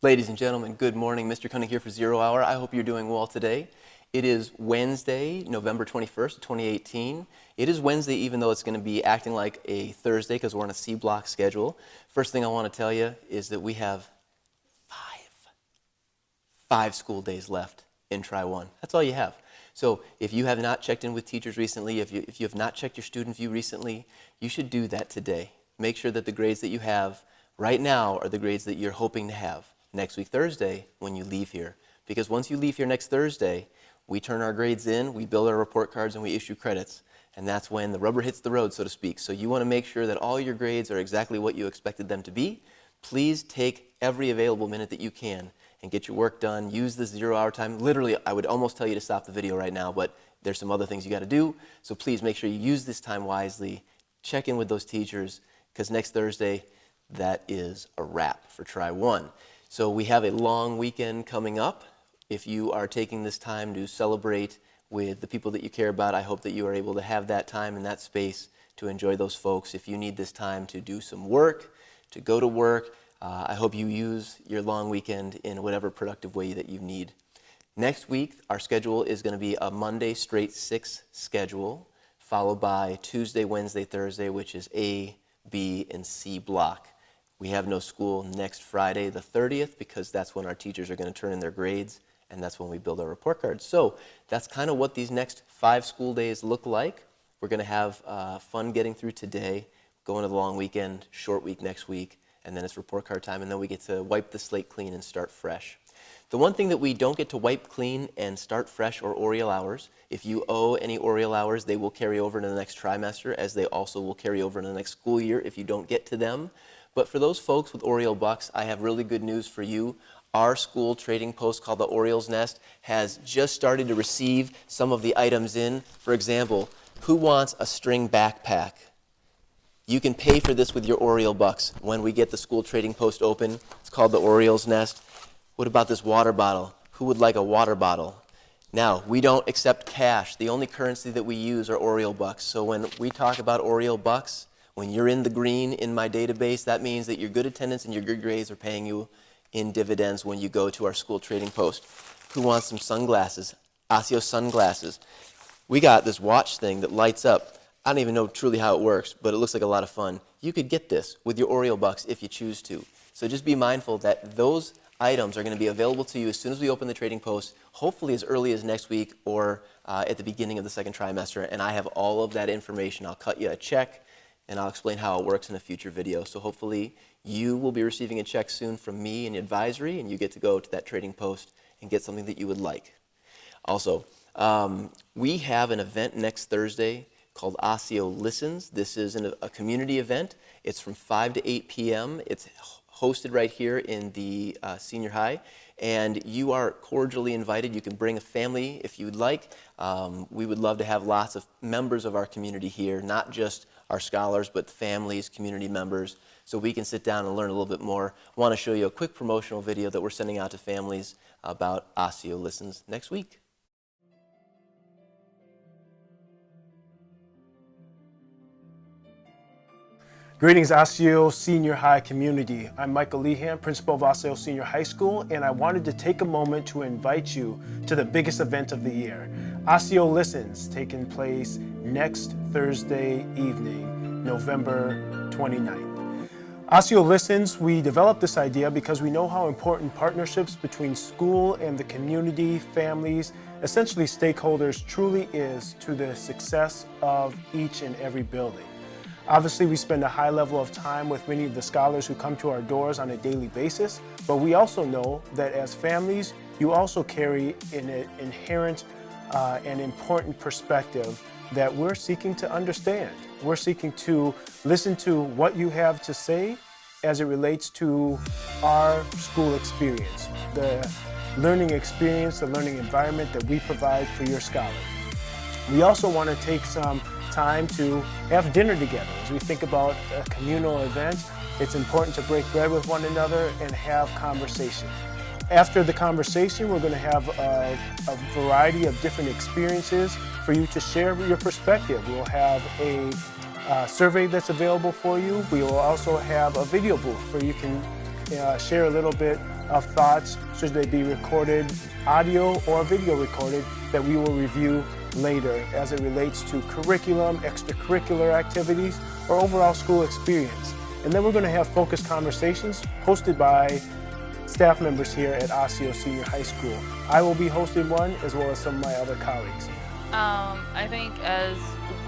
Ladies and gentlemen, good morning. Mr. Cunning here for Zero Hour. I hope you're doing well today. It is Wednesday, November 21st, 2018. It is Wednesday even though it's going to be acting like a Thursday because we're on a C block schedule. First thing I want to tell you is that we have five school days left in Try 1. That's all you have. So if you have not checked in with teachers recently, if you have not checked your student view recently, you should do that today. Make sure that the grades that you have right now are the grades that you're hoping to have next week Thursday when you leave here. Because once you leave here next Thursday, we turn our grades in, we build our report cards, and we issue credits. And that's when the rubber hits the road, so to speak. So you want to make sure that all your grades are exactly what you expected them to be. Please take every available minute that you can and get your work done. Use the 0 hour time. Literally, I would almost tell you to stop the video right now, but there's some other things you got to do. So please make sure you use this time wisely. Check in with those teachers, because next Thursday, that is a wrap for Try 1. So we have a long weekend coming up. If you are taking this time to celebrate with the people that you care about, I hope that you are able to have that time and that space to enjoy those folks. If you need this time to do some work, to go to work, I hope you use your long weekend in whatever productive way that you need. Next week, our schedule is going to be a Monday straight 6 schedule, followed by Tuesday, Wednesday, Thursday, which is A, B, and C block. We have no school next Friday, the 30th, because that's when our teachers are going to turn in their grades, and that's when we build our report cards. So that's kind of what these next 5 school days look like. We're going to have fun getting through today, going to the long weekend, short week next week, and then it's report card time, and then we get to wipe the slate clean and start fresh. The one thing that we don't get to wipe clean and start fresh are Oriole hours. If you owe any Oriole hours, they will carry over into the next trimester, as they also will carry over into the next school year if you don't get to them. But for those folks with Oriole bucks, I have really good news for you. Our school trading post called the Oriole's Nest has just started to receive some of the items in. For example, who wants a string backpack? You can pay for this with your Oriole bucks when we get the school trading post open. It's called the Oriole's Nest. What about this water bottle? Who would like a water bottle? Now, we don't accept cash. The only currency that we use are Oriole bucks. So when we talk about Oriole bucks, when you're in the green in my database, that means that your good attendance and your good grades are paying you in dividends when you go to our school trading post. Who wants some sunglasses? Osseo sunglasses. We got this watch thing that lights up. I don't even know truly how it works, but it looks like a lot of fun. You could get this with your Oriole bucks if you choose to. So just be mindful that those items are going to be available to you as soon as we open the trading post, hopefully as early as next week or at the beginning of the second trimester. And I have all of that information. I'll cut you a check, and I'll explain how it works in a future video. So hopefully you will be receiving a check soon from me and advisory, and you get to go to that trading post and get something that you would like. Also, we have an event next Thursday called Osseo Listens. This is a community event. It's from 5 to 8 p.m. It's hosted right here in the senior high, and you are cordially invited. You can bring a family if you'd like. We would love to have lots of members of our community here, not just our scholars, but families, community members, so we can sit down and learn a little bit more. I want to show you a quick promotional video that we're sending out to families about Osseo Listens next week. Greetings, Osseo Senior High community. I'm Michael Lehan, principal of Osseo Senior High School, and I wanted to take a moment to invite you to the biggest event of the year, Osseo Listens, taking place next Thursday evening, November 29th. Osseo Listens, we developed this idea because we know how important partnerships between school and the community, families, essentially stakeholders, truly is to the success of each and every building. Obviously, we spend a high level of time with many of the scholars who come to our doors on a daily basis, but we also know that as families, you also carry an inherent and important perspective that we're seeking to understand. We're seeking to listen to what you have to say as it relates to our school experience, the learning experience, the learning environment that we provide for your scholar. We also want to take some time to have dinner together. As we think about a communal event, it's important to break bread with one another and have conversation. After the conversation, we're going to have a variety of different experiences for you to share your perspective. We'll have a survey that's available for you. We will also have a video booth where you can share a little bit of thoughts, should they be recorded audio or video recorded, that we will review later as it relates to curriculum, extracurricular activities, or overall school experience. And then we're going to have focused conversations hosted by staff members here at Osseo Senior High School. I will be hosting one as well as some of my other colleagues. I think as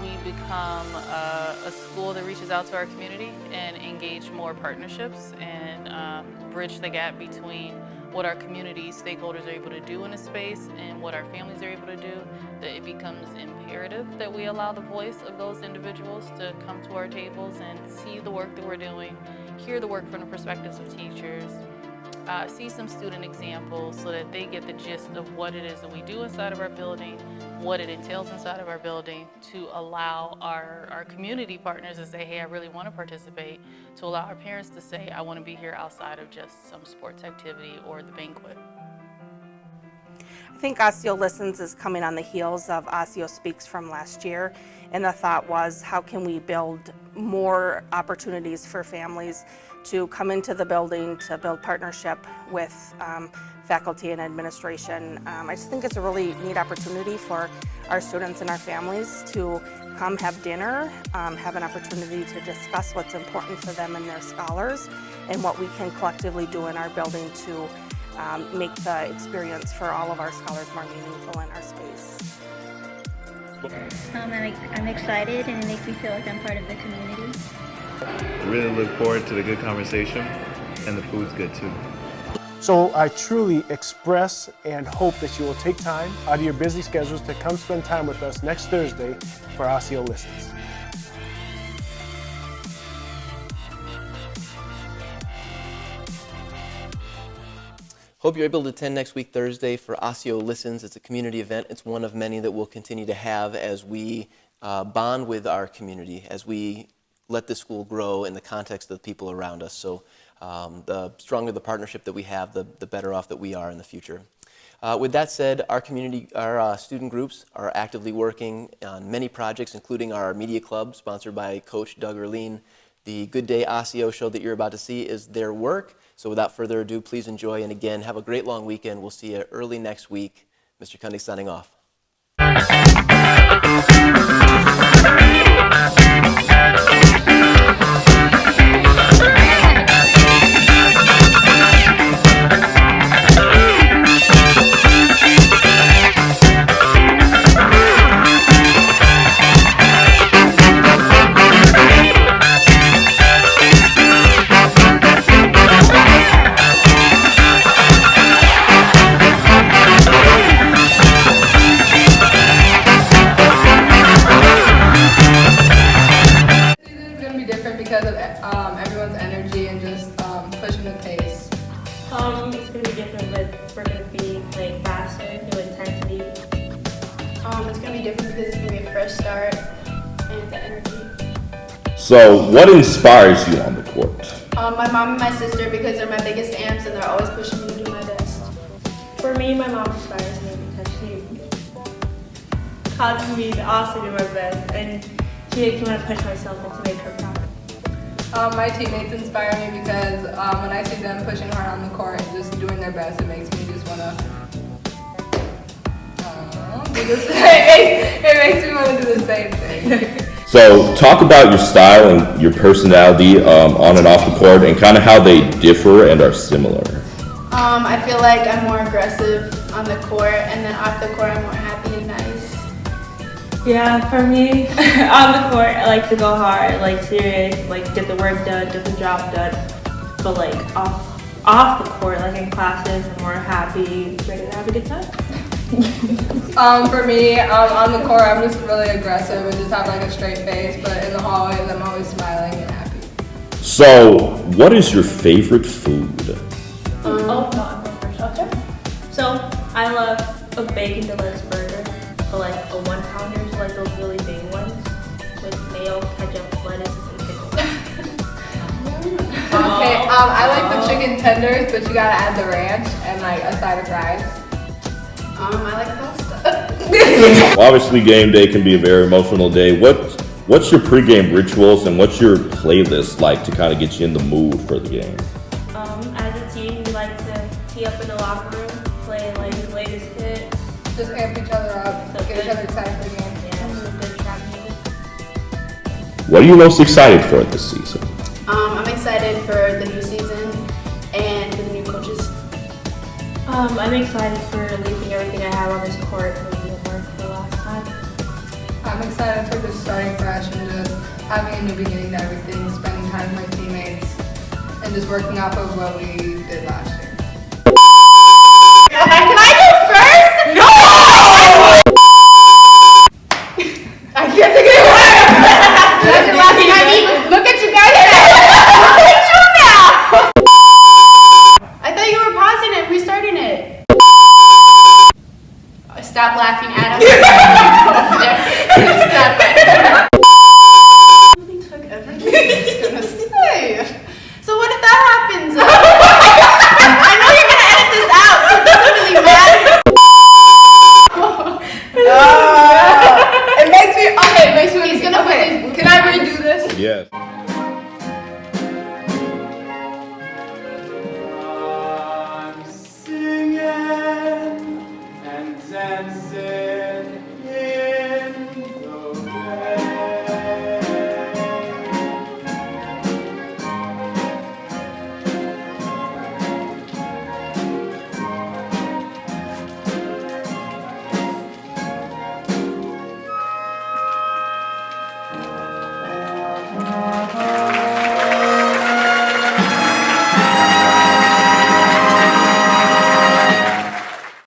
we become a school that reaches out to our community and engage more partnerships and bridge the gap between what our community stakeholders are able to do in a space and what our families are able to do, that it becomes imperative that we allow the voice of those individuals to come to our tables and see the work that we're doing, hear the work from the perspectives of teachers, see some student examples so that they get the gist of what it is that we do inside of our building, what it entails inside of our building, to allow our community partners to say, hey, I really want to participate, to allow our parents to say, I want to be here outside of just some sports activity or the banquet. I think Osseo Listens is coming on the heels of Osseo Speaks from last year, and the thought was, how can we build more opportunities for families to come into the building, to build partnership with faculty and administration. I just think it's a really neat opportunity for our students and our families to come have dinner, have an opportunity to discuss what's important for them and their scholars, and what we can collectively do in our building to make the experience for all of our scholars more meaningful in our space. I'm excited, and it makes me feel like I'm part of the community. I really look forward to the good conversation, and the food's good too. So I truly express and hope that you will take time out of your busy schedules to come spend time with us next Thursday for Osseo Listens. Hope you're able to attend next week, Thursday, for Osseo Listens. It's a community event. It's one of many that we'll continue to have as we bond with our community, as we let the school grow in the context of the people around us. So the stronger the partnership that we have, the better off that we are in the future. With that said, our student groups are actively working on many projects, including our media club, sponsored by Coach Doug Erline. The Good Day Osseo show that you're about to see is their work. So without further ado, please enjoy, and again, have a great long weekend. We'll see you early next week. Mr. Cundy signing off. Because of everyone's energy and just pushing the pace. It's going to be different, but we're going to be playing faster, new intensity. It's going to be different because it's going to be a fresh start and the energy. So, what inspires you on the court? My mom and my sister, because they're my biggest amps and they're always pushing me to do my best. For me, my mom inspires me because she causes me to also do my best, and she makes me want to push myself and to make her proud. My teammates inspire me because when I see them pushing hard on the court and just doing their best, it makes me just want to do this. It makes me want to do the same thing. So, talk about your style and your personality on and off the court, and kind of how they differ and are similar. I feel like I'm more aggressive on the court, and then off the court I'm more happy and nice. Yeah, for me, on the court, I like to go hard, like serious, like get the work done, get the job done. But like off the court, like in classes, I'm more happy, ready to have a good time. For me, on the court, I'm just really aggressive and just have like a straight face. But in the hallways, I'm always smiling and happy. So, what is your favorite food? I'll go first. Okay. So I love a bacon deluxe burger, but like a 1 pounder, so like those really big ones with mayo, ketchup, lettuce, and pickles. Okay, I like the chicken tenders, but you gotta add the ranch and like a side of fries. I like pasta. Obviously, game day can be a very emotional day. What's your pregame rituals and what's your playlist like to kind of get you in the mood for the game? As a team, we like to tee up in the locker room, play like the latest hit. Just amp each other up, get each other excited for the game. Yeah, some good trap music. What are you most excited for this season? I'm excited for the new season and for the new coaches. I'm excited for leaving everything I have on this court and making it work for the last time. I'm excited for just starting fresh and just having a new beginning to everything, spending time with my teammates, and just working off of what we did last year. Can I go first? No! I can't think of it. You're laughing at me. Look at you guys now. Look at you now. I thought you were pausing it, restarting it. Stop laughing at him. Stop it. Really took everything I was gonna say. So what if that happens? I know you're gonna edit this out, so it doesn't really matter. It makes me okay. It makes me. He's gonna put. Can I redo this? Yes.